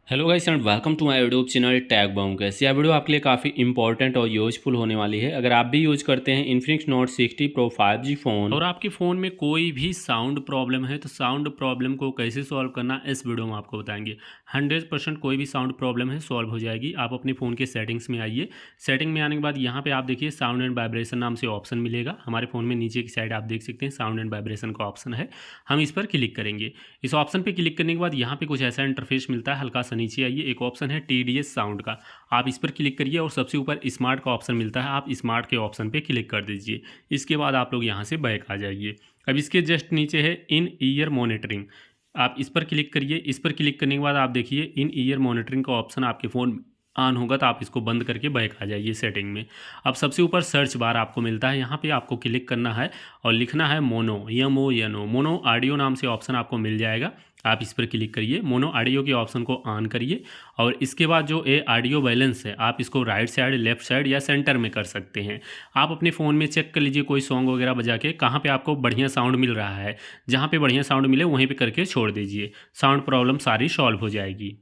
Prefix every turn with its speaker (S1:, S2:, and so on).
S1: Hello guys and welcome to my YouTube channel tag bonkers. यह video आपके लिए काफ़ी इंपॉर्टेंट और यूजफुल होने वाली है। अगर आप भी यूज करते हैं Infinix note 60 pro 5G phone और आपके फ़ोन में कोई भी साउंड प्रॉब्लम है तो साउंड प्रॉब्लम को कैसे सॉल्व करना इस वीडियो में आपको बताएंगे। 100% कोई भी साउंड प्रॉब्लम है सॉल्व हो जाएगी। आप अपने फ़ोन के सेटिंग्स में आइए। सेटिंग में आने के बाद यहाँ पर आप देखिए साउंड एंड वाइब्रेशन नाम से ऑप्शन मिलेगा। हमारे फ़ोन में नीचे की साइड आप देख सकते हैं साउंड एंड वाइब्रेशन का ऑप्शन है। हम इस पर क्लिक करेंगे। इस ऑप्शन पर क्लिक करने के बाद यहाँ पर कुछ ऐसा इंटरफेस मिलता है। हल्का सा नीचे आइए, एक ऑप्शन है TDS साउंड का, आप इस पर क्लिक करिए और सबसे ऊपर स्मार्ट का ऑप्शन मिलता है, आप स्मार्ट के ऑप्शन पे क्लिक कर दीजिए। इसके बाद आप लोग यहाँ से बैक आ जाइए। अब इसके जस्ट नीचे है इन ईयर मॉनिटरिंग, आप इस पर क्लिक करिए। इस पर क्लिक करने के बाद आप देखिए इन ईयर मॉनिटरिंग का ऑप्शन आपके फ़ोन ऑन होगा तो आप इसको बंद करके बैक आ जाइए सेटिंग में। अब सबसे ऊपर सर्च बार आपको मिलता है, यहाँ पे आपको क्लिक करना है और लिखना है मोनो, MONO, मोनो ऑडियो नाम से ऑप्शन आपको मिल जाएगा। आप इस पर क्लिक करिए, मोनो ऑडियो के ऑप्शन को ऑन करिए और इसके बाद जो ये ऑडियो बैलेंस है आप इसको राइट साइड, लेफ्ट साइड या सेंटर में कर सकते हैं। आप अपने फ़ोन में चेक कर लीजिए कोई सॉन्ग वगैरह बजा के कहाँ पे आपको बढ़िया साउंड मिल रहा है। जहाँ पे बढ़िया साउंड मिले वहीं पे करके छोड़ दीजिए, साउंड प्रॉब्लम सारी सॉल्व हो जाएगी।